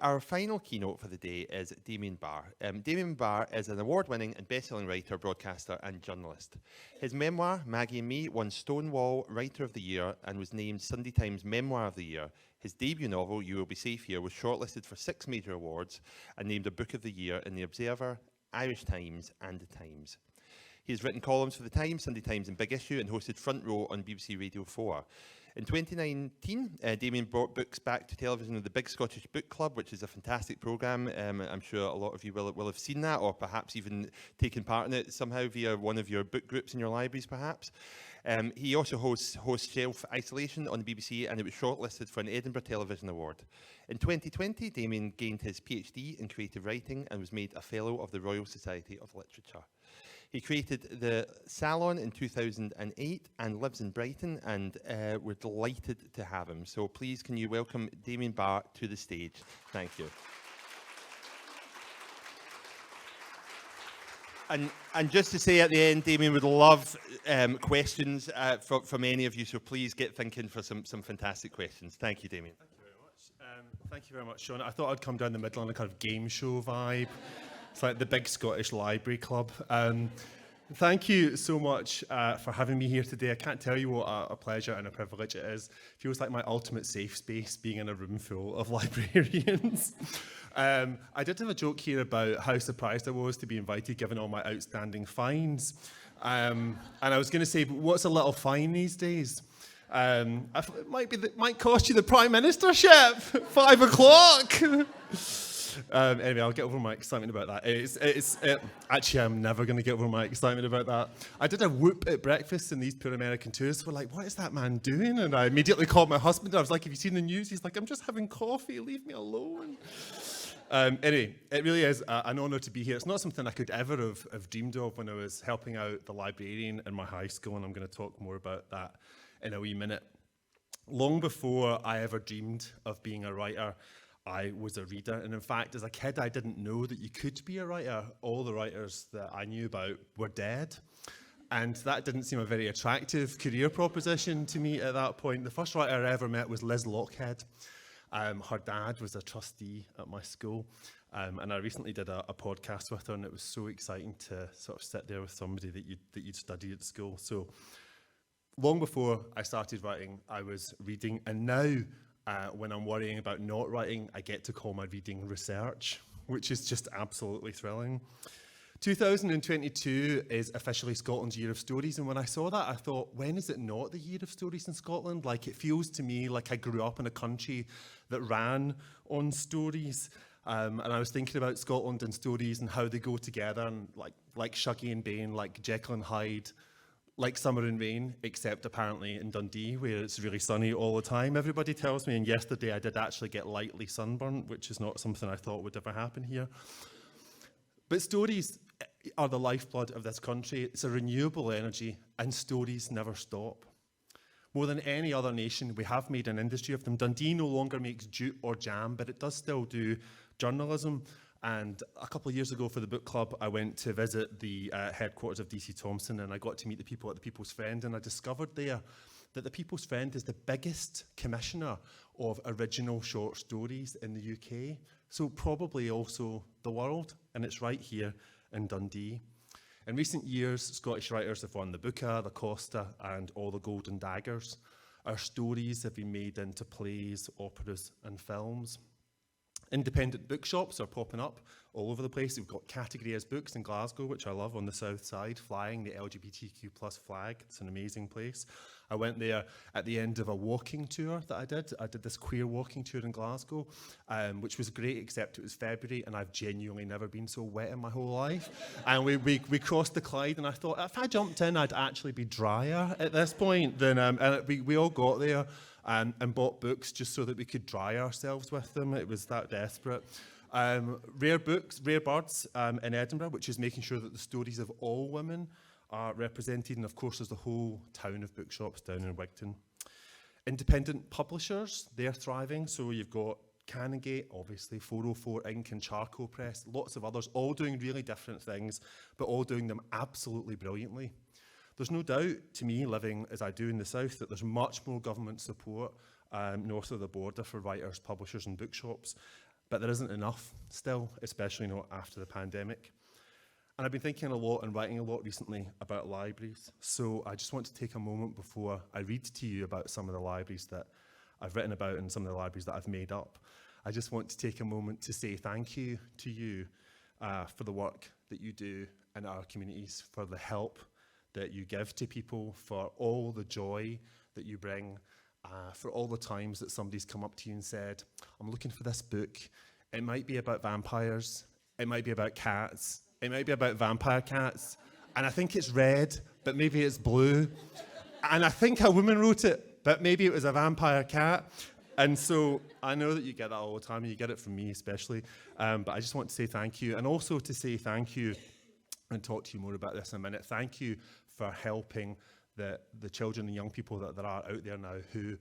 our final keynote for the day is Damian Barr. Damian Barr is an award-winning and best-selling writer, broadcaster and journalist. His memoir, Maggie and Me, won Stonewall Writer of the Year and was named Sunday Times Memoir of the Year. His debut novel, You Will Be Safe Here, was shortlisted for 6 major awards and named a Book of the Year in The Observer, Irish Times and The Times. He has written columns for The Times, Sunday Times and Big Issue and hosted Front Row on BBC Radio 4. In 2019, Damian brought books back to television with the Big Scottish Book Club, which is a fantastic programme. I'm sure a lot of you will have seen that, or perhaps even taken part in it somehow via one of your book groups in your libraries, perhaps. He also hosts Shelf Isolation on the BBC, and it was shortlisted for an Edinburgh Television Award. In 2020, Damian gained his PhD in creative writing and was made a Fellow of the Royal Society of Literature. He created the Salon in 2008 and lives in Brighton, and we're delighted to have him. So please, can you welcome Damian Barr to the stage? Thank you. And just to say at the end, Damian would love questions from any of you, so please get thinking for some fantastic questions. Thank you, Damian. Thank you very much. Thank you very much, Sean. I thought I'd come down the middle on a kind of game show vibe. It's like the Big Scottish Library Club. Thank you so much for having me here today. I can't tell you what a pleasure and a privilege it is. It feels like my ultimate safe space being in a room full of librarians. I did have a joke here about how surprised I was to be invited given all my outstanding fines. And I was going to say, but what's a little fine these days? It might cost you the Prime Ministership, 5 o'clock. Anyway, I'll get over my excitement about that. Actually, I'm never going to get over my excitement about that. I did a whoop at breakfast, and these poor American tourists were like, what is that man doing? And I immediately called my husband. I was like, have you seen the news? He's like, I'm just having coffee. Leave me alone. Anyway, it really is an honour to be here. It's not something I could ever have dreamed of when I was helping out the librarian in my high school, and I'm going to talk more about that in a wee minute. Long before I ever dreamed of being a writer, I was a reader, and in fact, as a kid, I didn't know that you could be a writer. All the writers that I knew about were dead, and that didn't seem a very attractive career proposition to me at that point. The first writer I ever met was Liz Lockhead. Her dad was a trustee at my school, and I recently did a podcast with her, and it was so exciting to sort of sit there with somebody that you'd studied at school. So long before I started writing, I was reading, and now when I'm worrying about not writing, I get to call my reading research, which is just absolutely thrilling. 2022 is officially Scotland's Year of Stories, and when I saw that, I thought, when is it not the Year of Stories in Scotland? Like, it feels to me like I grew up in a country that ran on stories, and I was thinking about Scotland and stories and how they go together, and like Shuggie and Bane, like Jekyll and Hyde, like Summer and Rain, except apparently in Dundee, where it's really sunny all the time, everybody tells me. And yesterday I did actually get lightly sunburnt, which is not something I thought would ever happen here. But stories are the lifeblood of this country. It's a renewable energy, and stories never stop. More than any other nation, we have made an industry of them. Dundee no longer makes jute or jam, but it does still do journalism. And a couple of years ago for the book club, I went to visit the headquarters of DC Thomson, and I got to meet the people at the People's Friend, and I discovered there that the People's Friend is the biggest commissioner of original short stories in the UK, so probably also the world, and it's right here in Dundee. In recent years, Scottish writers have won the Booker, the Costa, and all the Golden Daggers. Our stories have been made into plays, operas, and films. Independent bookshops are popping up all over the place. We've got Category as Books in Glasgow, which I love, on the south side, flying the LGBTQ+ flag. It's an amazing place. I went there at the end of a walking tour that I did. I did this queer walking tour in Glasgow, which was great, except it was February, and I've genuinely never been so wet in my whole life. And we crossed the Clyde, and I thought, if I jumped in, I'd actually be drier at this point. And we all got there and bought books just so that we could dry ourselves with them. It was that desperate. Rare Birds in Edinburgh, which is making sure that the stories of all women are represented, and of course there's the whole town of bookshops down in Wigton. Independent publishers, they're thriving, so you've got Canongate, obviously, 404 Ink and Charcoal Press, lots of others, all doing really different things, but all doing them absolutely brilliantly. There's no doubt, to me, living as I do in the south, that there's much more government support north of the border for writers, publishers and bookshops. But there isn't enough still, especially not after the pandemic. And I've been thinking a lot and writing a lot recently about libraries. So I just want to take a moment before I read to you about some of the libraries that I've written about and some of the libraries that I've made up. I just want to take a moment to say thank you to you for the work that you do in our communities, for the help that you give to people, for all the joy that you bring, for all the times that somebody's come up to you and said, I'm looking for this book. It might be about vampires, it might be about cats, it might be about vampire cats, and I think it's red, but maybe it's blue. And I think a woman wrote it, but maybe it was a vampire cat. And so I know that you get that all the time, and you get it from me especially. But I just want to say thank you, and also to say thank you, and talk to you more about this in a minute. Thank you for helping the children and young people that are out there now who,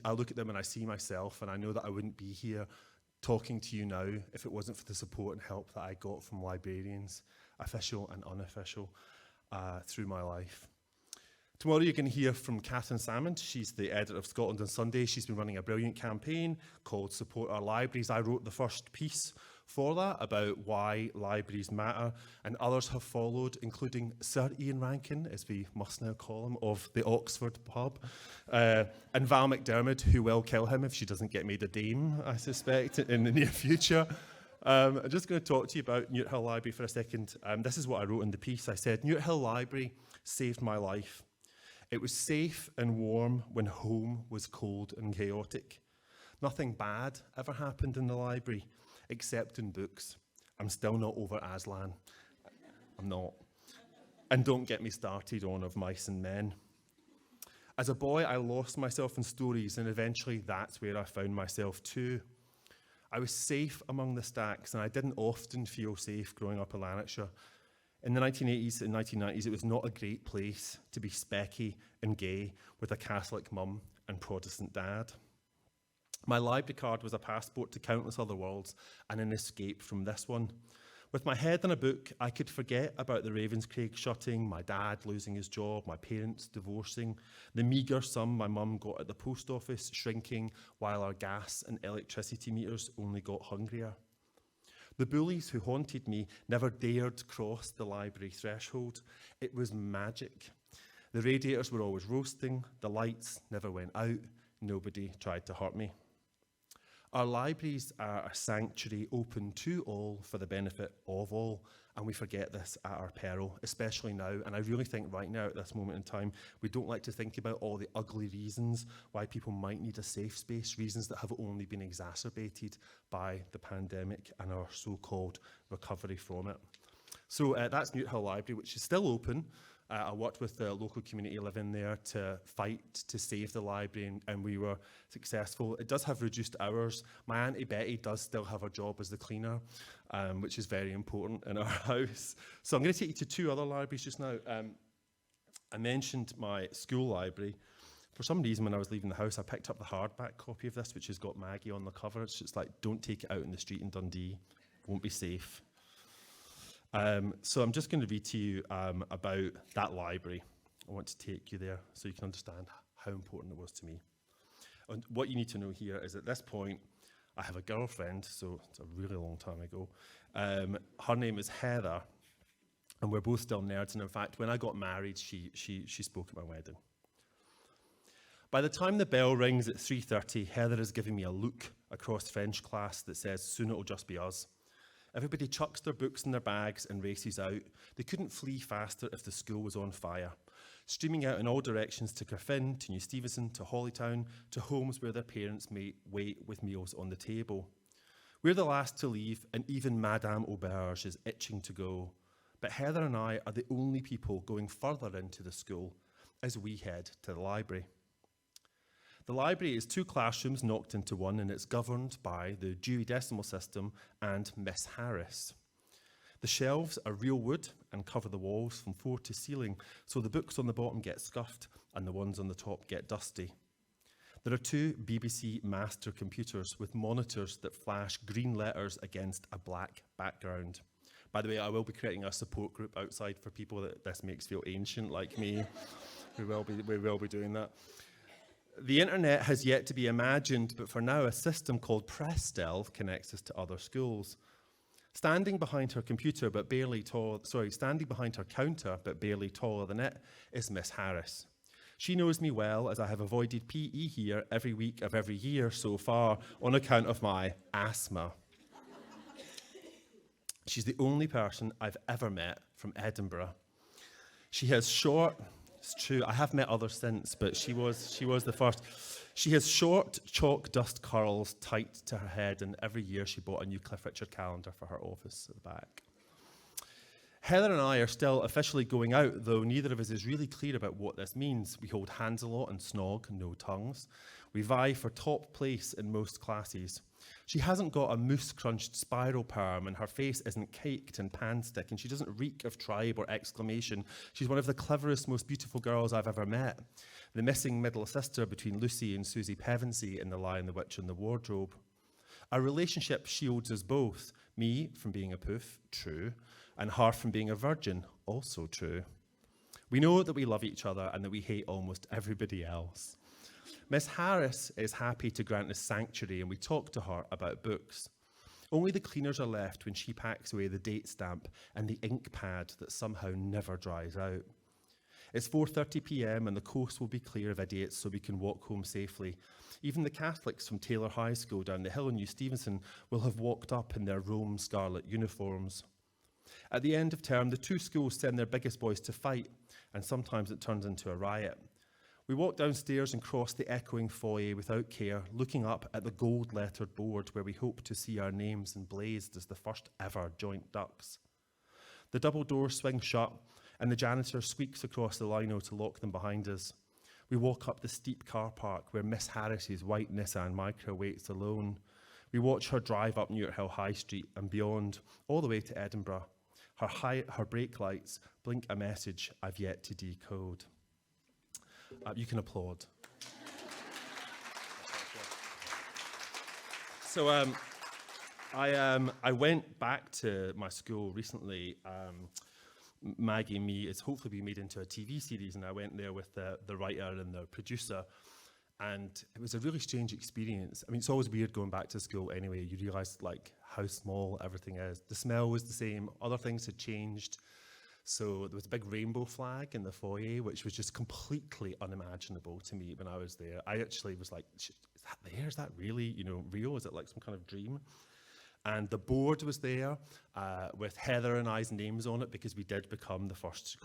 I look at them and I see myself, and I know that I wouldn't be here talking to you now if it wasn't for the support and help that I got from librarians, official and unofficial, through my life. Tomorrow you're going to hear from Catherine Salmond. She's the editor of Scotland on Sunday. She's been running a brilliant campaign called Support Our Libraries. I wrote the first piece for that about why libraries matter, and others have followed, including Sir Ian Rankin, as we must now call him, of the Oxford pub, and Val McDermott, who will kill him if she doesn't get made a dame, I suspect, in the near future. I'm just going to talk to you about Newt Hill Library for a second. This is what I wrote in the piece. I said, Newt Hill Library saved my life. It was safe and warm when home was cold and chaotic. Nothing bad ever happened in the library, except in books. I'm still not over Aslan. I'm not. And don't get me started on Of Mice and Men. As a boy, I lost myself in stories, and eventually that's where I found myself too. I was safe among the stacks, and I didn't often feel safe growing up in Lanarkshire. In the 1980s and 1990s, it was not a great place to be specky and gay with a Catholic mum and Protestant dad. My library card was a passport to countless other worlds and an escape from this one. With my head in a book, I could forget about the Ravenscraig shutting, my dad losing his job, my parents divorcing, the meagre sum my mum got at the post office shrinking while our gas and electricity meters only got hungrier. The bullies who haunted me never dared cross the library threshold. It was magic. The radiators were always roasting, the lights never went out, nobody tried to hurt me. Our libraries are a sanctuary open to all for the benefit of all, and we forget this at our peril, especially now. And I really think right now, at this moment in time, we don't like to think about all the ugly reasons why people might need a safe space, reasons that have only been exacerbated by the pandemic and our so-called recovery from it. So that's Newt Hill Library, which is still open. I worked with the local community living there to fight to save the library, and we were successful. It does have reduced hours. My Auntie Betty does still have a job as the cleaner, which is very important in our house. So I'm going to take you to two other libraries just now. I mentioned my school library. For some reason, when I was leaving the house, I picked up the hardback copy of this, which has got Maggie on the cover. It's just like, don't take it out in the street in Dundee. Won't be safe. So I'm just going to read to you about that library. I want to take you there so you can understand how important it was to me. And what you need to know here is at this point, I have a girlfriend, so it's a really long time ago. Her name is Heather, and we're both still nerds. And in fact, when I got married, she spoke at my wedding. By the time the bell rings at 3:30, Heather is giving me a look across French class that says, soon it'll just be us. Everybody chucks their books in their bags and races out. They couldn't flee faster if the school was on fire. Streaming out in all directions to Carfin, to New Stevenston, to Hollytown, to homes where their parents may wait with meals on the table. We're the last to leave, and even Madame Auberge is itching to go. But Heather and I are the only people going further into the school as we head to the library. The library is 2 classrooms knocked into one, and it's governed by the Dewey Decimal System and Miss Harris. The shelves are real wood and cover the walls from floor to ceiling, so the books on the bottom get scuffed and the ones on the top get dusty. There are 2 BBC master computers with monitors that flash green letters against a black background. By the way, I will be creating a support group outside for people that this makes feel ancient like me. We will be doing that. The internet has yet to be imagined, but for now, a system called Press Stealth connects us to other schools. Standing behind her computer, but standing behind her counter, but barely taller than it, is Miss Harris. She knows me well, as I have avoided PE here every week of every year so far on account of my asthma. She's the only person I've ever met from Edinburgh. She has short, it's true, I have met others since, but she was the first. She has short chalk dust curls tight to her head, and every year she bought a new Cliff Richard calendar for her office at the back. Heather and I are still officially going out, though neither of us is really clear about what this means. We hold hands a lot and snog, no tongues. We vie for top place in most classes. She hasn't got a mousse-crunched spiral perm, and her face isn't caked in panstick, and she doesn't reek of tribe or exclamation. She's one of the cleverest, most beautiful girls I've ever met. The missing middle sister between Lucy and Susie Pevensey in The Lion, the Witch and the Wardrobe. Our relationship shields us both, me from being a poof, true, and her from being a virgin, also true. We know that we love each other and that we hate almost everybody else. Miss Harris is happy to grant us sanctuary, and we talk to her about books. Only the cleaners are left when she packs away the date stamp and the ink pad that somehow never dries out. It's 4:30 p.m. and the coast will be clear of idiots so we can walk home safely. Even the Catholics from Taylor High School down the hill in New Stevenson will have walked up in their Rome scarlet uniforms. At the end of term, the two schools send their biggest boys to fight, and sometimes it turns into a riot. We walk downstairs and cross the echoing foyer without care, looking up at the gold-lettered board where we hope to see our names emblazed as the first ever joint ducks. The double doors swing shut, and the janitor squeaks across the lino to lock them behind us. We walk up the steep car park where Miss Harris's white Nissan Micra waits alone. We watch her drive up Newt High Street and beyond, all the way to Edinburgh. Her brake lights blink a message I've yet to decode. You can applaud. So I went back to my school recently. Maggie and Me, it's hopefully been made into a TV series, and I went there with the writer and the producer, and it was a really strange experience. I mean, it's always weird going back to school anyway. You realise like how small everything is. The smell was the same, other things had changed. So there was a big rainbow flag in the foyer, which was just completely unimaginable to me when I was there. I actually was like, is that there? Is that really, real? Is it like some kind of dream? And the board was there with Heather and I's names on it, because we did become the first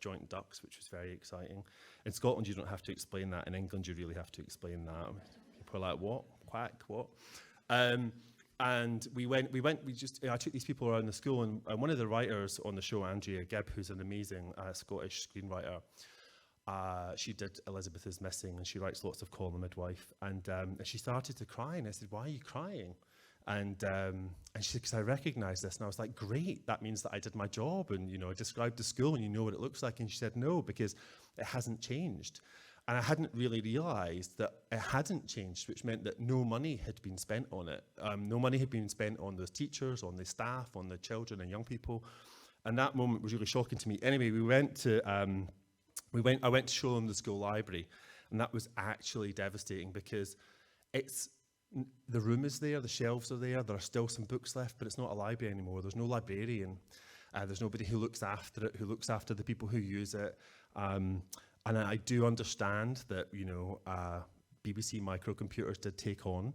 joint ducks, which was very exciting. In Scotland, you don't have to explain that. In England, you really have to explain that. People are like, what? Quack, what? And I took these people around the school, and one of the writers on the show, Andrea Gibb, who's an amazing Scottish screenwriter, she did Elizabeth is Missing, and she writes lots of Call the Midwife, and she started to cry, and I said, why are you crying? And she said, because I recognise this, and I was like, great, that means that I did my job, and I described the school, and you know what it looks like, and she said, no, because it hasn't changed. And I hadn't really realised that it hadn't changed, which meant that no money had been spent on it. No money had been spent on those teachers, on the staff, on the children and young people. And that moment was really shocking to me. Anyway, I went to show them the school library, and that was actually devastating, because the room is there, the shelves are there are still some books left, but it's not a library anymore. There's no librarian. There's nobody who looks after it, who looks after the people who use it. And I do understand that, BBC microcomputers did take on,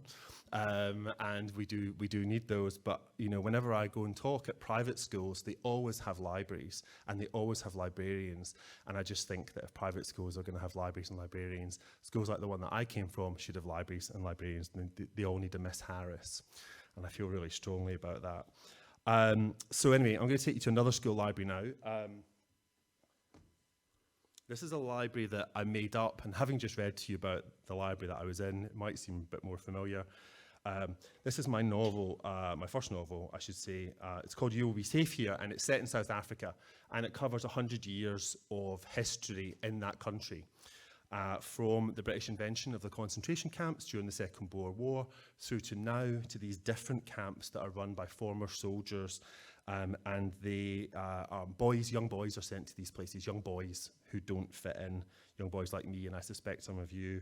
and we do need those. But, whenever I go and talk at private schools, they always have libraries, and they always have librarians. And I just think that if private schools are going to have libraries and librarians, schools like the one that I came from should have libraries and librarians, and they all need a Miss Harris. And I feel really strongly about that. So anyway, I'm going to take you to another school library now. This is a library that I made up, and having just read to you about the library that I was in, it might seem a bit more familiar. This is my novel, my first novel, I should say. It's called You Will Be Safe Here, and it's set in South Africa, and it covers 100 years of history in that country, from the British invention of the concentration camps during the Second Boer War through to now, to these different camps that are run by former soldiers. And young boys are sent to these places, young boys who don't fit in. young boys like me, and I suspect some of you.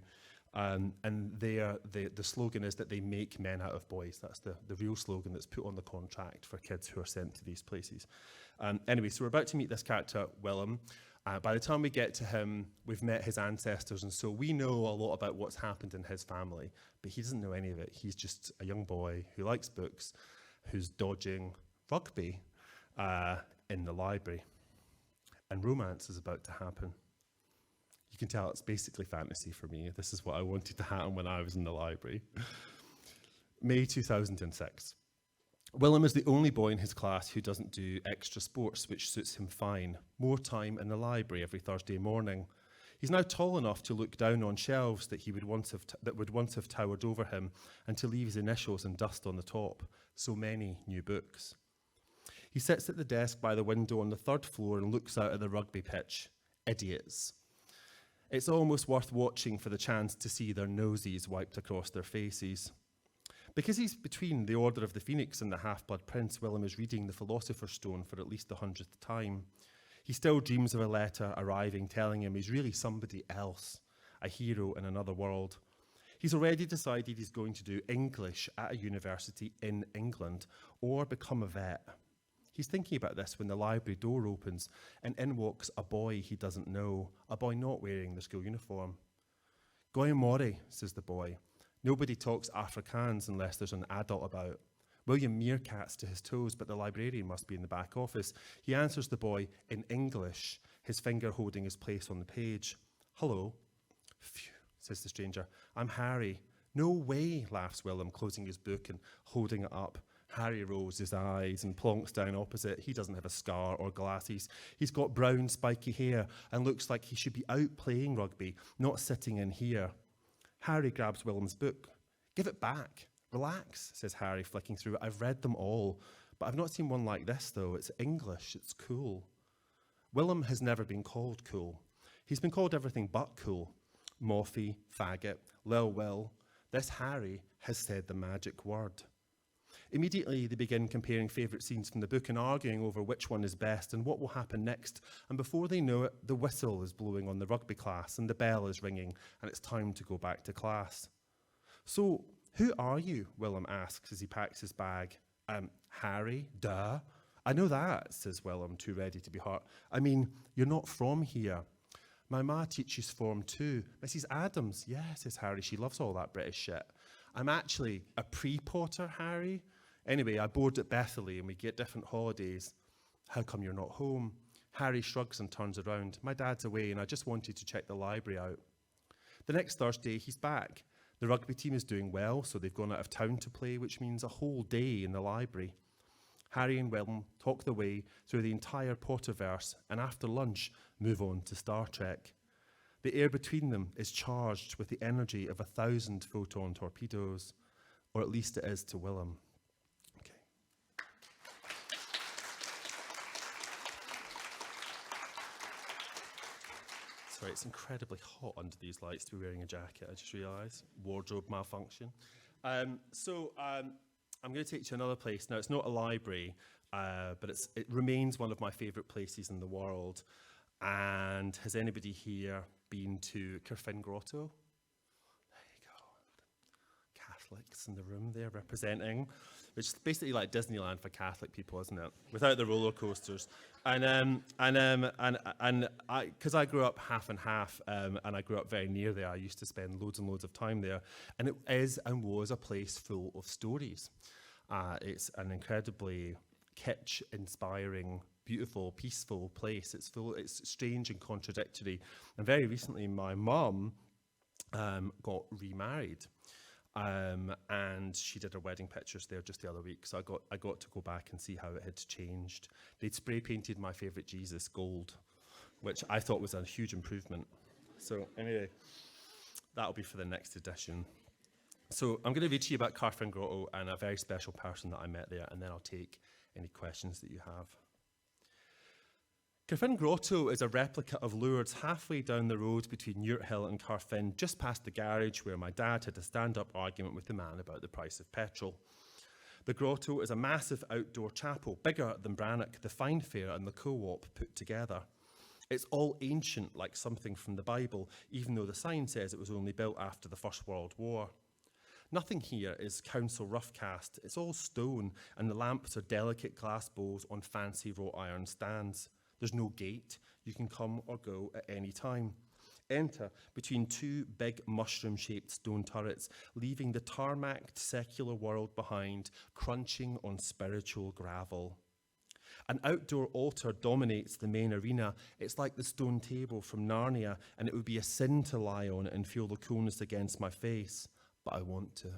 And the slogan is that they make men out of boys. That's the real slogan that's put on the contract for kids who are sent to these places. Anyway, so we're about to meet this character, Willem. By the time we get to him, we've met his ancestors, and so we know a lot about what's happened in his family, but he doesn't know any of it. He's just a young boy who likes books, who's dodging rugby in the library. And romance is about to happen. You can tell it's basically fantasy for me. This is what I wanted to happen when I was in the library. May 2006. Willem is the only boy in his class who doesn't do extra sports, which suits him fine. More time in the library every Thursday morning. He's now tall enough to look down on shelves that would once have towered over him, and to leave his initials in dust on the top. So many new books. He sits at the desk by the window on the 3rd floor and looks out at the rugby pitch. Idiots. It's almost worth watching for the chance to see their noses wiped across their faces. Because he's between the Order of the Phoenix and the Half-Blood Prince, Willem is reading the Philosopher's Stone for at least the 100th time. He still dreams of a letter arriving telling him he's really somebody else, a hero in another world. He's already decided he's going to do English at a university in England or become a vet. He's thinking about this when the library door opens and in walks a boy he doesn't know, a boy not wearing the school uniform. Goy mori, says the boy. Nobody talks Afrikaans unless there's an adult about. William meerkats to his toes, but the librarian must be in the back office. He answers the boy in English, his finger holding his place on the page. Hello. Phew, says the stranger. I'm Harry. No way, laughs Willem, closing his book and holding it up. Harry rolls his eyes and plonks down opposite. He doesn't have a scar or glasses. He's got brown, spiky hair and looks like he should be out playing rugby, not sitting in here. Harry grabs Willem's book. Give it back. Relax, says Harry, flicking through it. I've read them all, but I've not seen one like this, though. It's English. It's cool. Willem has never been called cool. He's been called everything but cool. Moffy, faggot, Lil Will. This Harry has said the magic word. Immediately, they begin comparing favourite scenes from the book and arguing over which one is best and what will happen next. And before they know it, the whistle is blowing on the rugby class and the bell is ringing and it's time to go back to class. So, who are you? Willem asks as he packs his bag. Harry, duh. I know that, says Willem, too ready to be hurt. I mean, you're not from here. My ma teaches Form 2. Mrs. Adams, yeah, says Harry. She loves all that British shit. I'm actually a pre-Potter, Harry. Anyway, I board at Bethely and we get different holidays. How come you're not home? Harry shrugs and turns around. My dad's away and I just wanted to check the library out. The next Thursday, he's back. The rugby team is doing well, so they've gone out of town to play, which means a whole day in the library. Harry and Willem talk their way through the entire Potterverse and after lunch move on to Star Trek. The air between them is charged with the energy of 1,000 photon torpedoes, or at least it is to Willem. Okay. Sorry, it's incredibly hot under these lights to be wearing a jacket, I just realised. Wardrobe malfunction. I'm going to take you to another place. Now, it's not a library, but it remains one of my favourite places in the world. And has anybody here been to Cyrffin Grotto? There you go. Catholics in the room there representing, which is basically like Disneyland for Catholic people, isn't it? Without the roller coasters. And because I grew up half and half, and I grew up very near there, I used to spend loads and loads of time there. And it is and was a place full of stories. It's an incredibly kitsch, inspiring, beautiful, peaceful place. It's strange and contradictory. And very recently, my mum got remarried, and she did her wedding pictures there just the other week. So I got to go back and see how it had changed. They'd spray painted my favourite Jesus gold, which I thought was a huge improvement. So anyway, that'll be for the next edition. So I'm going to read to you about Cyrffin Grotto and a very special person that I met there, and then I'll take any questions that you have. Cyrffin Grotto is a replica of Lourdes halfway down the road between Urt Hill and Cyrffin, just past the garage where my dad had a stand-up argument with the man about the price of petrol. The grotto is a massive outdoor chapel, bigger than Brannock, the Fine Fair and the Co-op put together. It's all ancient, like something from the Bible, even though the sign says it was only built after the First World War. Nothing here is council rough cast. It's all stone, and the lamps are delicate glass bowls on fancy wrought iron stands. There's no gate. You can come or go at any time. Enter between two big mushroom-shaped stone turrets, leaving the tarmacked secular world behind, crunching on spiritual gravel. An outdoor altar dominates the main arena. It's like the stone table from Narnia, and it would be a sin to lie on it and feel the coolness against my face, but I want to.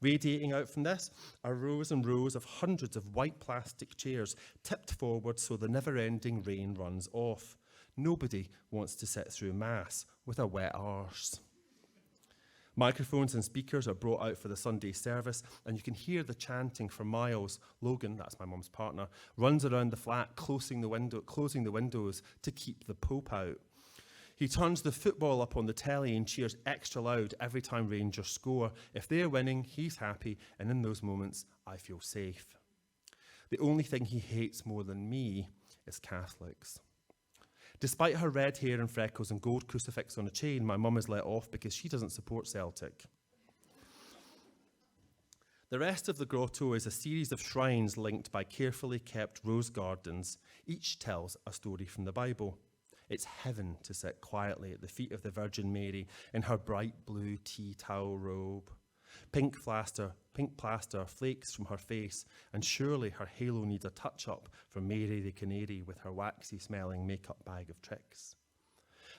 Radiating out from this are rows and rows of hundreds of white plastic chairs tipped forward so the never-ending rain runs off. Nobody wants to sit through Mass with a wet arse. Microphones and speakers are brought out for the Sunday service, and you can hear the chanting for miles. Logan, that's my mum's partner, runs around the flat, closing the windows to keep the Pope out. He turns the football up on the telly and cheers extra loud every time Rangers score. If they're winning, he's happy, and in those moments, I feel safe. The only thing he hates more than me is Catholics. Despite her red hair and freckles and gold crucifix on a chain, my mum is let off because she doesn't support Celtic. The rest of the grotto is a series of shrines linked by carefully kept rose gardens. Each tells a story from the Bible. It's heaven to sit quietly at the feet of the Virgin Mary in her bright blue tea towel robe. Pink plaster flakes from her face, and surely her halo needs a touch-up from Mary the Canary with her waxy-smelling makeup bag of tricks.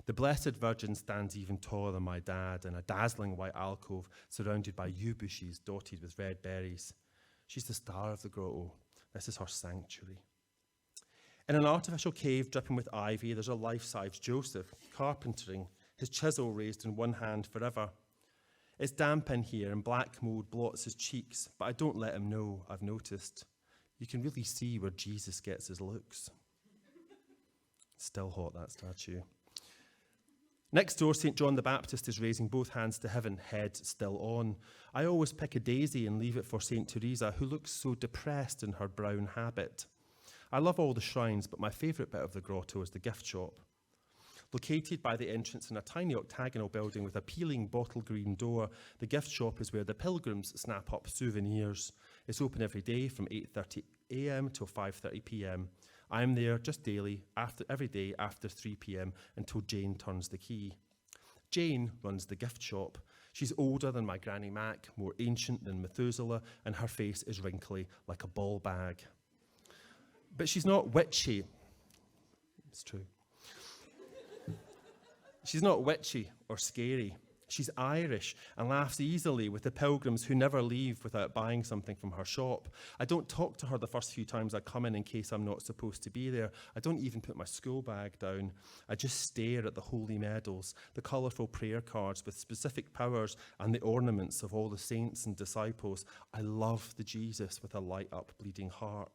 The Blessed Virgin stands even taller than my dad in a dazzling white alcove surrounded by yew bushes dotted with red berries. She's the star of the grotto. This is her sanctuary. In an artificial cave dripping with ivy, there's a life-size Joseph, carpentering, his chisel raised in one hand forever. It's damp in here and black mold blots his cheeks, but I don't let him know, I've noticed. You can really see where Jesus gets his looks. Still hot, that statue. Next door, St. John the Baptist is raising both hands to heaven, head still on. I always pick a daisy and leave it for St. Teresa, who looks so depressed in her brown habit. I love all the shrines, but my favourite bit of the grotto is the gift shop. Located by the entrance in a tiny octagonal building with a peeling bottle green door, the gift shop is where the pilgrims snap up souvenirs. It's open every day from 8:30 a.m. till 5:30 p.m. I'm there just daily, every day after 3 p.m. until Jane turns the key. Jane runs the gift shop. She's older than my Granny Mac, more ancient than Methuselah, and her face is wrinkly like a ball bag. But she's not witchy. It's true. She's not witchy or scary. She's Irish and laughs easily with the pilgrims who never leave without buying something from her shop. I don't talk to her the first few times I come in case I'm not supposed to be there. I don't even put my school bag down. I just stare at the holy medals, the colourful prayer cards with specific powers and the ornaments of all the saints and disciples. I love the Jesus with a light-up bleeding heart.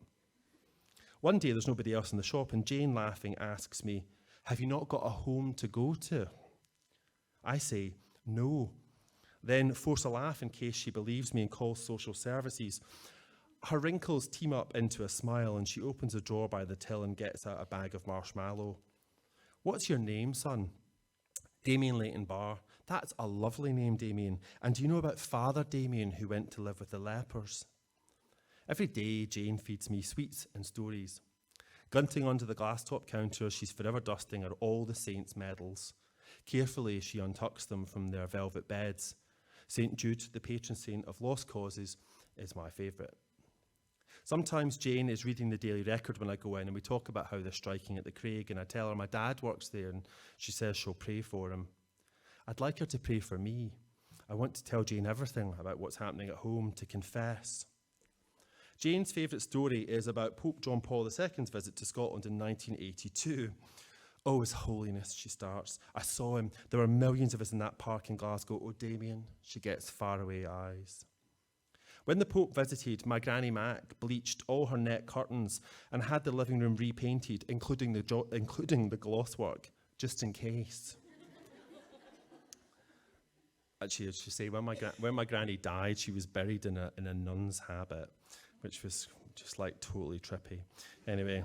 One day there's nobody else in the shop and Jane, laughing, asks me, "Have you not got a home to go to?" I say, "No." Then force a laugh in case she believes me and calls social services. Her wrinkles team up into a smile and she opens a drawer by the till and gets out a bag of marshmallow. "What's your name, son?" "Damian Barr." "That's a lovely name, Damian. And do you know about Father Damian who went to live with the lepers?" Every day, Jane feeds me sweets and stories. Grunting onto the glass-top counter, she's forever dusting are all the saints' medals. Carefully, she untucks them from their velvet beds. St. Jude, the patron saint of lost causes, is my favourite. Sometimes Jane is reading the Daily Record when I go in, and we talk about how they're striking at the Craig, and I tell her my dad works there, and she says she'll pray for him. I'd like her to pray for me. I want to tell Jane everything about what's happening at home, to confess. Jane's favourite story is about Pope John Paul II's visit to Scotland in 1982. "Oh, His Holiness," she starts. "I saw him. There were millions of us in that park in Glasgow. Oh, Damien," she gets faraway eyes. When the Pope visited, my Granny Mac bleached all her net curtains and had the living room repainted, including the gloss work, just in case. Actually, as you say, when my granny died, she was buried in a nun's habit, which was just like totally trippy. Anyway,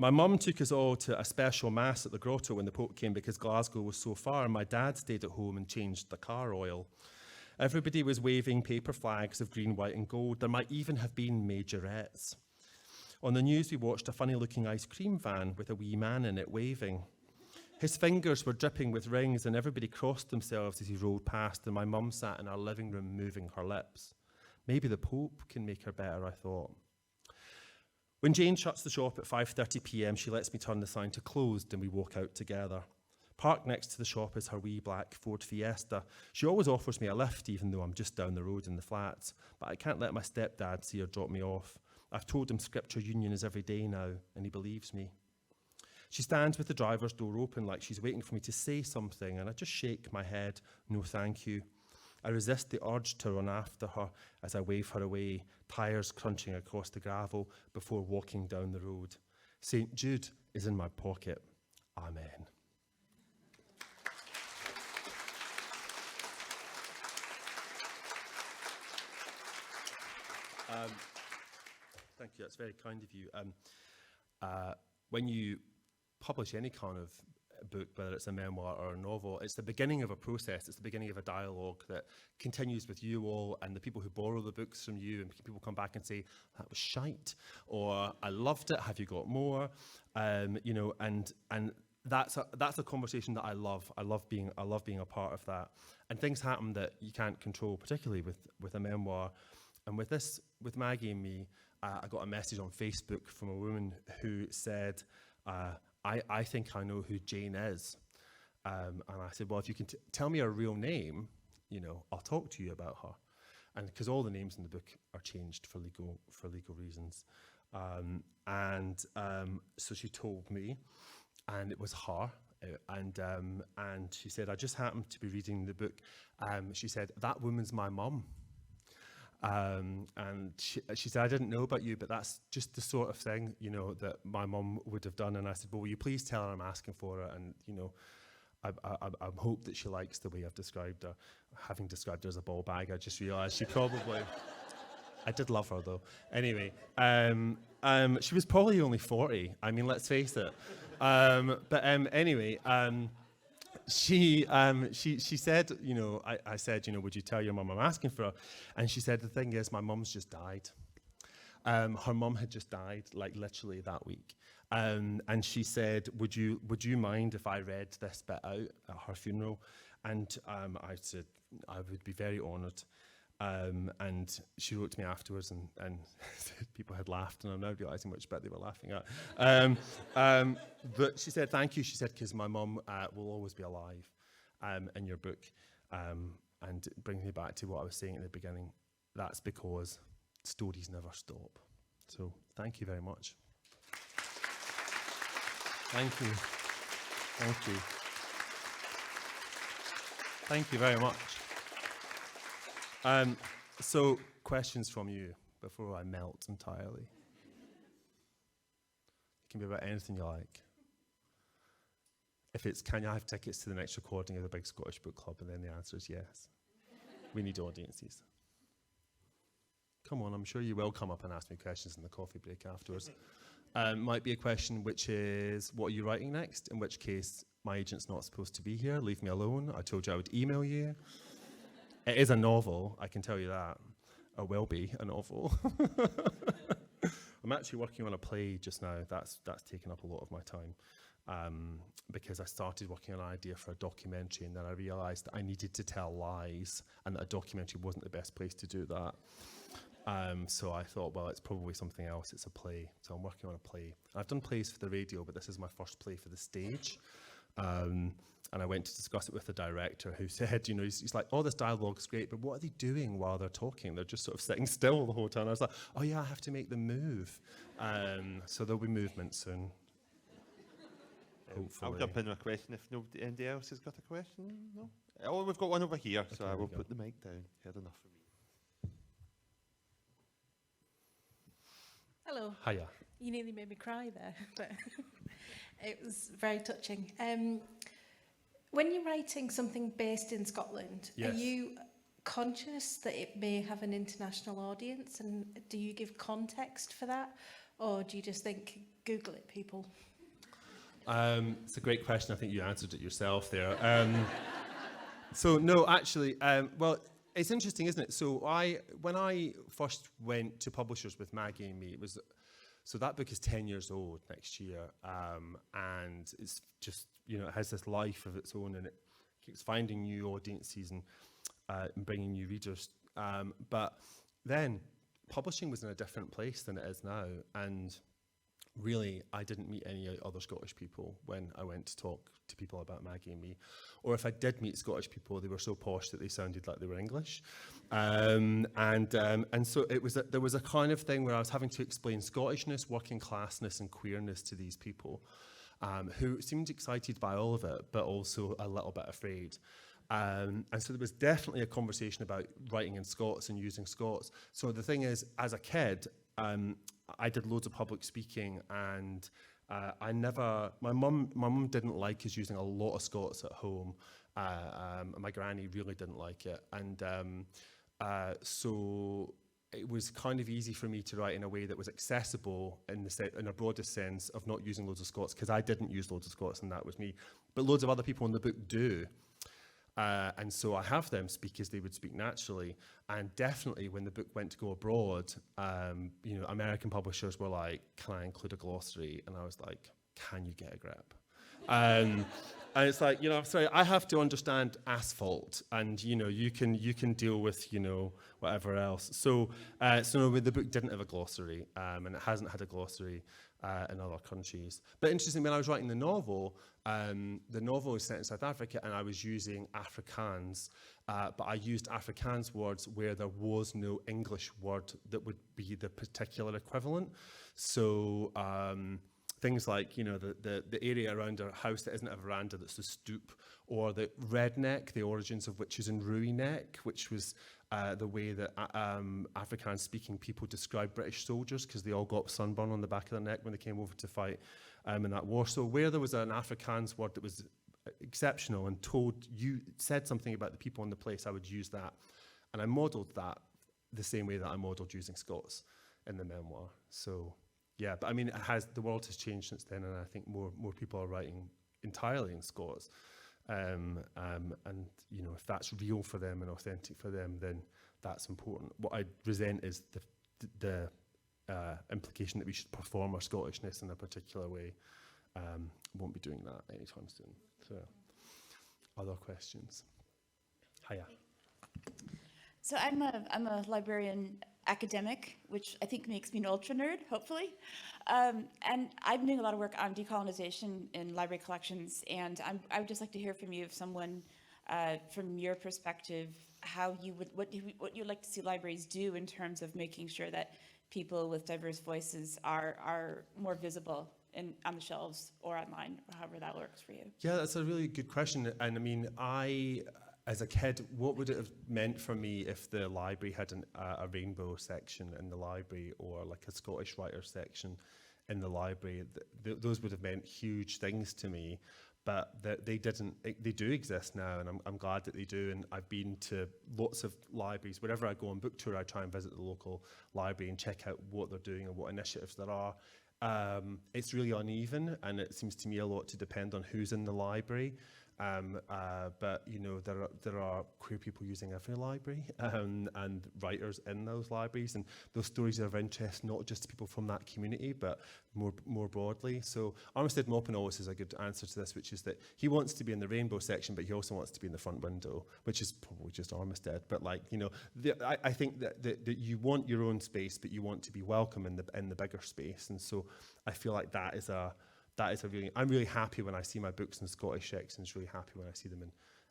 My mum took us all to a special mass at the grotto when the Pope came because Glasgow was so far, and my dad stayed at home and changed the car oil. Everybody was waving paper flags of green, white and gold. There might even have been majorettes. On the news, we watched a funny-looking ice cream van with a wee man in it waving. His fingers were dripping with rings, and everybody crossed themselves as he rolled past, and my mum sat in our living room moving her lips. Maybe the Pope can make her better, I thought. When Jane shuts the shop at 5:30 p.m, she lets me turn the sign to closed, and we walk out together. Parked next to the shop is her wee black Ford Fiesta. She always offers me a lift, even though I'm just down the road in the flats, but I can't let my stepdad see her drop me off. I've told him Scripture Union is every day now, and he believes me. She stands with the driver's door open like she's waiting for me to say something, and I just shake my head, no thank you. I resist the urge to run after her as I wave her away, tyres crunching across the gravel before walking down the road. St. Jude is in my pocket. Amen. Thank you, that's very kind of you. When you publish any kind of book, whether it's a memoir or a novel, it's the beginning of a process, it's the beginning of a dialogue that continues with you all and the people who borrow the books from you, and people come back and say, that was shite, or I loved it, have you got more? You know, and that's a conversation that I love. I love being a part of that. And things happen that you can't control, particularly with a memoir. And with this, with Maggie and me, I got a message on Facebook from a woman who said, I think I know who Jane is. And I said, well, if you can tell me her real name, you know, I'll talk to you about her. And because all the names in the book are changed for legal reasons. So she told me, and it was her. And she said, I just happened to be reading the book. She said, that woman's my mum. And she said, I didn't know about you, but that's just the sort of thing, you know, that my mum would have done. And I said, well, will you please tell her I'm asking for her? And, you know, I hope that she likes the way I've described her. Having described her as a ball bag, I just realised she probably... I did love her, though. Anyway, she was probably only 40. I mean, let's face it. Anyway... She said, you know, I said, you know, would you tell your mum I'm asking for her? And she said, the thing is, my mum's just died. Her mum had just died, like literally that week. And she said, would you mind if I read this bit out at her funeral? And I said, I would be very honoured. And she wrote to me afterwards and said people had laughed, and I'm now realising which bit they were laughing at. But she said, thank you. She said, because my mum will always be alive in your book. And it brings me back to what I was saying at the beginning. That's because stories never stop. So thank you very much. Thank you. Thank you. Thank you very much. So, questions from you before I melt entirely. It can be about anything you like. If it's, can you have tickets to the next recording of the Big Scottish Book Club? And then the answer is yes. We need audiences. Come on, I'm sure you will come up and ask me questions in the coffee break afterwards. Might be a question which is, what are you writing next? In which case, my agent's not supposed to be here. Leave me alone. I told you I would email you. It is a novel, I can tell you that. Or will be a novel. I'm actually working on a play just now. That's taken up a lot of my time. Because I started working on an idea for a documentary, and then I realised that I needed to tell lies, and that a documentary wasn't the best place to do that. So I thought, well, it's probably something else. It's a play. So I'm working on a play. I've done plays for the radio, but this is my first play for the stage. And I went to discuss it with the director, who said, you know, he's like, oh, this dialogue's great, but what are they doing while they're talking? They're just sort of sitting still the whole time. I was like, oh yeah, I have to make them move. So there'll be movement soon. Hopefully. I'll jump in with a question if anybody else has got a question. No? Oh, we've got one over here, so I will put the mic down. Heard enough from me. Hello. Hiya. You nearly made me cry there, but it was very touching. When you're writing something based in Scotland, Yes. Are you conscious that it may have an international audience, and do you give context for that? or do you just think, Google it, people? It's a great question. I think you answered it yourself there. So no, actually, well, it's interesting, isn't it? So when I first went to publishers with Maggie and Me, so that book is 10 years old next year, and it's just, it has this life of its own, and it keeps finding new audiences and bringing new readers. But then publishing was in a different place than it is now, and really, I didn't meet any other Scottish people when I went to talk to people about Maggie and Me. Or if I did meet Scottish people, they were so posh that they sounded like they were English. And so there was a kind of thing where I was having to explain Scottishness, working classness and queerness to these people who seemed excited by all of it, but also a little bit afraid. And so there was definitely a conversation about writing in Scots and using Scots. So the thing is, as a kid, I did loads of public speaking, and my mum didn't like us using a lot of Scots at home. My granny really didn't like it. And so it was kind of easy for me to write in a way that was accessible in a broadest sense of not using loads of Scots, because I didn't use loads of Scots, and that was me. But loads of other people in the book do. And so I have them speak as they would speak naturally. And definitely when the book went to go abroad, American publishers were like, can I include a glossary? And I was like, can you get a grip? And it's like, sorry, I have to understand asphalt, and, you can deal with, whatever else. So the book didn't have a glossary, and it hasn't had a glossary in other countries. But interesting, when I was writing the novel is set in South Africa, and I was using Afrikaans, but I used Afrikaans words where there was no English word that would be the particular equivalent. So things like, the area around our house that isn't a veranda, that's a stoop, or the redneck, the origins of which is in Rui neck, which was the way that Afrikaans-speaking people described British soldiers, because they all got sunburn on the back of their neck when they came over to fight in that war. So where there was an Afrikaans word that was exceptional and said something about the people in the place, I would use that. And I modelled that the same way that I modelled using Scots in the memoir. So, yeah, but I mean, the world has changed since then, and I think more people are writing entirely in Scots. And if that's real for them and authentic for them, then that's important. What I resent is the implication that we should perform our Scottishness in a particular way. Won't be doing that anytime soon. So, other questions? Hiya. So I'm a librarian academic, which I think makes me an ultra nerd, hopefully. And I've been doing a lot of work on decolonization in library collections, and I would just like to hear from you, if someone, from your perspective, what you'd like to see libraries do in terms of making sure that people with diverse voices are more visible on the shelves or online, or however that works for you. Yeah, that's a really good question. And I mean, as a kid, what would it have meant for me if the library had a rainbow section in the library, or like a Scottish writer section in the library? Those would have meant huge things to me, but they didn't. They do exist now, and I'm glad that they do. And I've been to lots of libraries. Wherever I go on book tour, I try and visit the local library and check out what they're doing and what initiatives there are. It's really uneven, and it seems to me a lot to depend on who's in the library. But there are queer people using every library, and writers in those libraries, and those stories are of interest not just to people from that community, but more broadly. So Armistead Maupin always has a good answer to this, which is that he wants to be in the rainbow section, but he also wants to be in the front window, which is probably just Armistead. But I think that you want your own space, but you want to be welcome in the bigger space, and so I feel like that is a really, I'm really happy when I see my books in Scottish sections, really happy when I see them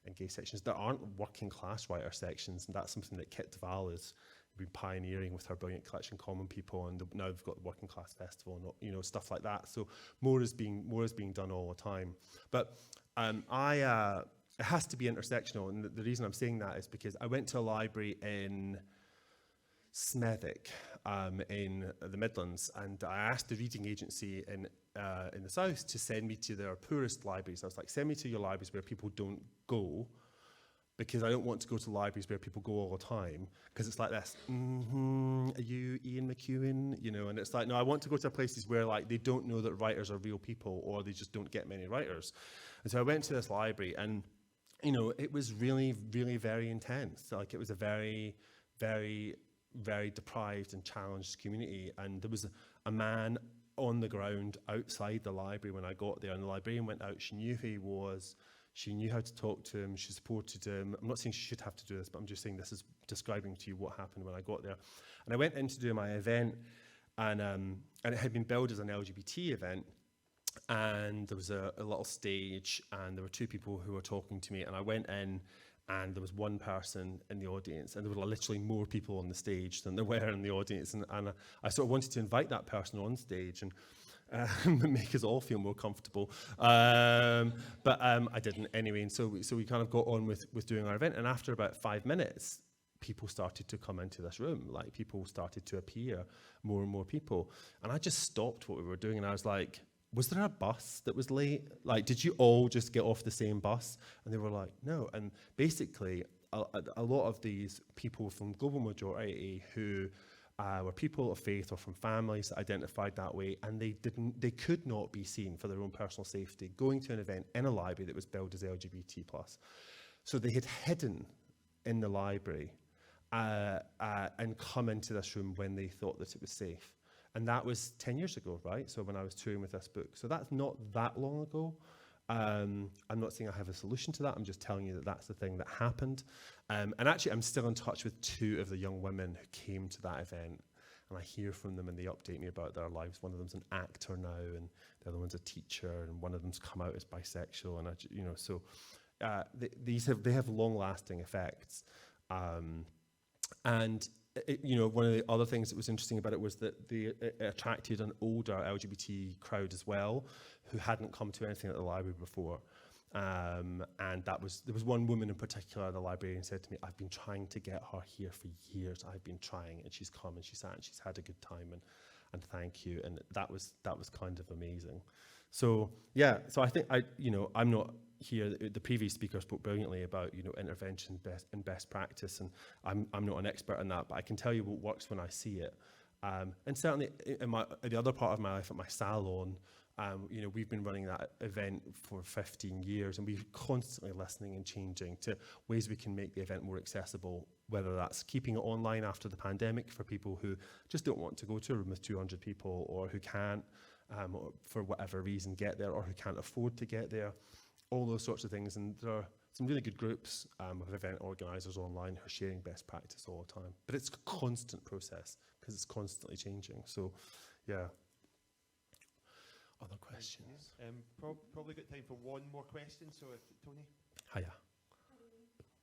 in gay sections. There aren't working class writer sections, and that's something that Kit Duval has been pioneering with her brilliant collection Common People, and now they've got the Working Class Festival and stuff like that. So more is being done all the time. But it has to be intersectional, and the reason I'm saying that is because I went to a library in Smethwick in the Midlands, and I asked the reading agency in the south to send me to their poorest libraries. I was like, send me to your libraries where people don't go, because I don't want to go to libraries where people go all the time, because it's like this, are you Ian McEwan? You know, and it's like, no, I want to go to places where like they don't know that writers are real people, or they just don't get many writers. And so I went to this library, and, you know, it was really, really very intense. Like, it was a very, very, very deprived and challenged community. And there was a man on the ground outside the library when I got there, and the librarian went out. She knew who he was. She knew how to talk to him. She supported him. I'm not saying she should have to do this, but I'm just saying this is describing to you what happened when I got there. And I went in to do my event, and it had been billed as an LGBT event. And there was a little stage, and there were two people who were talking to me. And I went in, and there was one person in the audience, and there were literally more people on the stage than there were in the audience. And I sort of wanted to invite that person on stage and make us all feel more comfortable. But I didn't anyway. And so we kind of got on with doing our event. And after about 5 minutes, people started to come into this room. Like, people started to appear, more and more people. And I just stopped what we were doing, and I was like, was there a bus that was late? Like, did you all just get off the same bus? And they were like, no. And basically, a lot of these people from Global Majority who were people of faith or from families that identified that way, and they could not be seen for their own personal safety going to an event in a library that was billed as LGBT+. So they had hidden in the library and come into this room when they thought that it was safe. And that was 10 years ago, right? So when I was touring with this book. So that's not that long ago. I'm not saying I have a solution to that. I'm just telling you that that's the thing that happened. And actually, I'm still in touch with two of the young women who came to that event. And I hear from them, and they update me about their lives. One of them's an actor now, and the other one's a teacher, and one of them's come out as bisexual. And so they have long-lasting effects. And one of the other things that was interesting about it was that it attracted an older LGBT crowd as well, who hadn't come to anything at the library before. And there was one woman in particular, the librarian said to me, I've been trying to get her here for years. I've been trying, and she's come and she sat and she's had a good time, and thank you. And that was kind of amazing. So yeah, so I think I'm not here. The previous speaker spoke brilliantly about intervention and best practice, and I'm not an expert in that, but I can tell you what works when I see it. And certainly in the other part of my life at my salon, we've been running that event for 15 years, and we're constantly listening and changing to ways we can make the event more accessible, whether that's keeping it online after the pandemic for people who just don't want to go to a room with 200 people, or who can't, or for whatever reason, get there, or who can't afford to get there, all those sorts of things. And there are some really good groups of event organisers online who are sharing best practice all the time. But it's a constant process because it's constantly changing. So, yeah. Other questions? Probably got time for one more question. So, Tony? Hiya.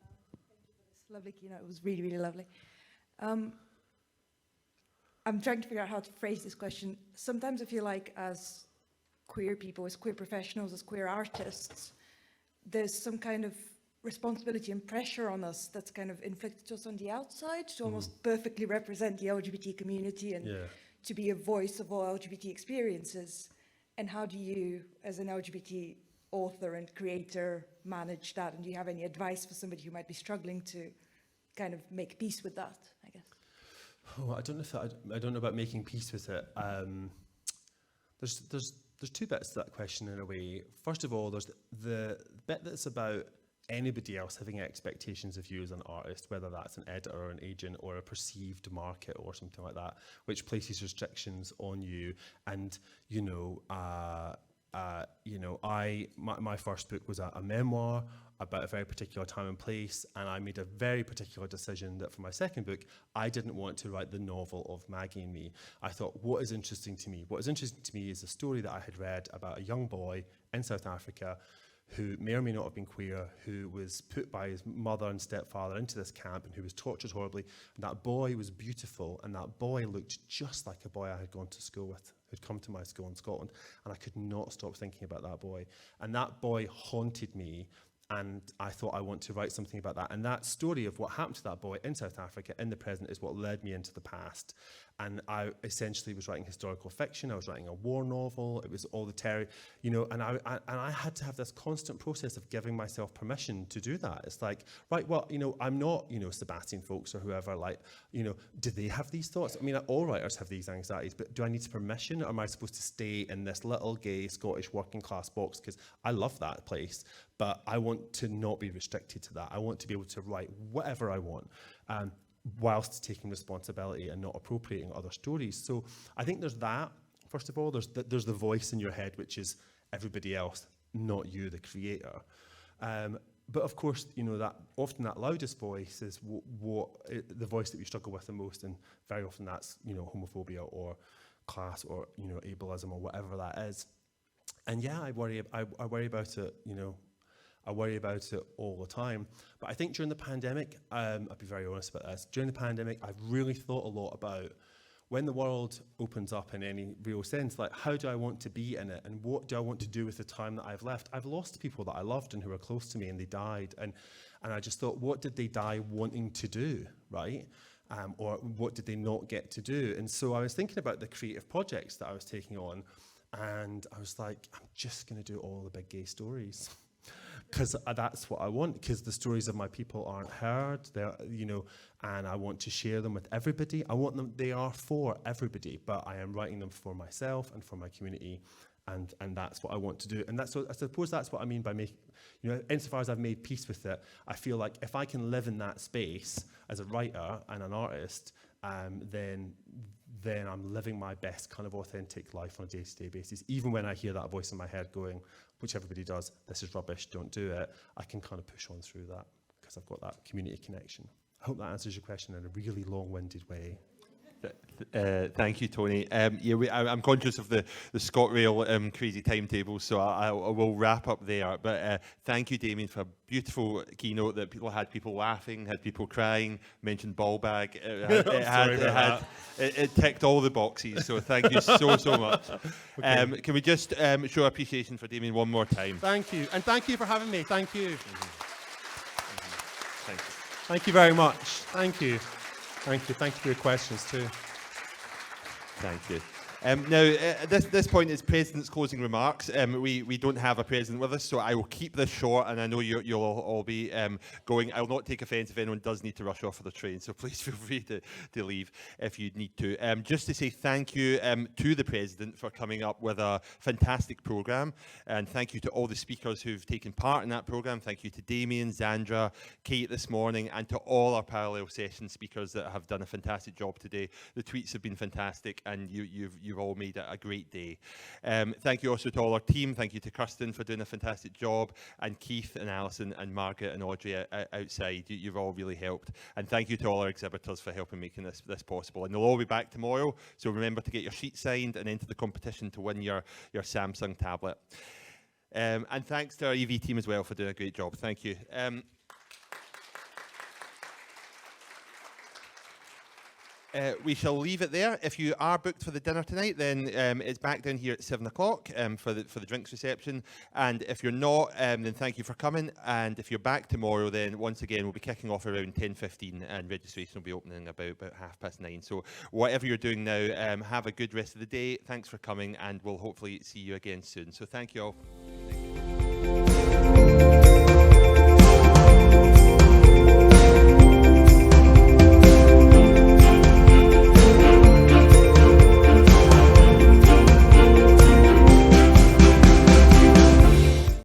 Thank you for this lovely keynote. It was really, really lovely. I'm trying to figure out how to phrase this question. Sometimes I feel like as queer people, as queer professionals, as queer artists, there's some kind of responsibility and pressure on us that's kind of inflicted to us on the outside to almost perfectly represent the LGBT community and to be a voice of all LGBT experiences. And how do you, as an LGBT author and creator, manage that? And do you have any advice for somebody who might be struggling to kind of make peace with that, I guess? Oh, I don't know about making peace with it. There's two bits to that question in a way. First of all, there's the bit that's about anybody else having expectations of you as an artist, whether that's an editor or an agent or a perceived market or something like that, which places restrictions on you. And my first book was a memoir about a very particular time and place, and I made a very particular decision that for my second book, I didn't want to write the novel of Maggie and me. I thought, what is interesting to me? What is interesting to me is a story that I had read about a young boy in South Africa who may or may not have been queer, who was put by his mother and stepfather into this camp and who was tortured horribly. And that boy was beautiful, and that boy looked just like a boy I had gone to school with, who'd come to my school in Scotland. And I could not stop thinking about that boy. And that boy haunted me, and I thought I want to write something about that. And that story of what happened to that boy in South Africa in the present is what led me into the past. And I essentially was writing historical fiction. I was writing a war novel. It was all the terror, you know, and I had to have this constant process of giving myself permission to do that. It's like, right, well, you know, I'm not, you know, Sebastian Folks or whoever, like, you know, do they have these thoughts? I mean, all writers have these anxieties, but do I need permission, or am I supposed to stay in this little gay Scottish working class box? Because I love that place, but I want to not be restricted to that. I want to be able to write whatever I want. Whilst taking responsibility and not appropriating other stories. So I think there's that. First of all, there's the voice in your head, which is everybody else, not you, the creator. But of course, you know, that often that loudest voice is the voice that we struggle with the most, and very often that's, you know, homophobia or class or, you know, ableism or whatever that is. And yeah, I worry about it, you know. I worry about it all the time. But I think during the pandemic, I'll be very honest about this, during the pandemic, I've really thought a lot about when the world opens up in any real sense, like, how do I want to be in it? And what do I want to do with the time that I've left? I've lost people that I loved and who were close to me, and they died. And I just thought, what did they die wanting to do, right? Or what did they not get to do? And so I was thinking about the creative projects that I was taking on, and I was like, I'm just going to do all the big gay stories. Because that's what I want, because the stories of my people aren't heard, they're, you know, and I want to share them with everybody. I want them, they are for everybody, but I am writing them for myself and for my community, and that's what I want to do. And that's what, I suppose that's what I mean by making, you know, insofar as I've made peace with it, I feel like if I can live in that space as a writer and an artist, then I'm living my best kind of authentic life on a day-to-day basis. Even when I hear that voice in my head going, which everybody does, this is rubbish, don't do it, I can kind of push on through that because I've got that community connection. I hope that answers your question in a really long-winded way. Thank you, Tony. I'm conscious of the ScotRail crazy timetable, so I will wrap up there. But thank you, Damian, for a beautiful keynote that had people laughing, had people crying, mentioned ball bag. It ticked all the boxes, so thank you so much. Okay. Can we just show appreciation for Damian one more time? Thank you, and thank you for having me. Thank you. Thank you. Thank you very much. Thank you. Thank you. Thank you for your questions too. Thank you. Now, this point is President's closing remarks. We don't have a President with us, so I will keep this short, and I know you'll all be going. I will not take offence if anyone does need to rush off for the train, so please feel free to leave if you need to. Just to say thank you to the President for coming up with a fantastic programme, and thank you to all the speakers who've taken part in that programme. Thank you to Damian, Zandra, Kate this morning, and to all our parallel session speakers that have done a fantastic job today. The tweets have been fantastic, and you've all made it a great day. Thank you also to all our team. Thank you to Kirsten for doing a fantastic job, and Keith and Alison and Margaret and Audrey outside. You've all really helped. And thank you to all our exhibitors for helping making this possible. And they'll all be back tomorrow, so remember to get your sheet signed and enter the competition to win your Samsung tablet. And thanks to our EV team as well for doing a great job. Thank you. We shall leave it there. If you are booked for the dinner tonight, then it's back down here at 7 o'clock for the drinks reception. And if you're not, then thank you for coming. And if you're back tomorrow, then once again, we'll be kicking off around 10:15, and registration will be opening about 9:30. So whatever you're doing now, have a good rest of the day. Thanks for coming, and we'll hopefully see you again soon. So thank you all. Thank you.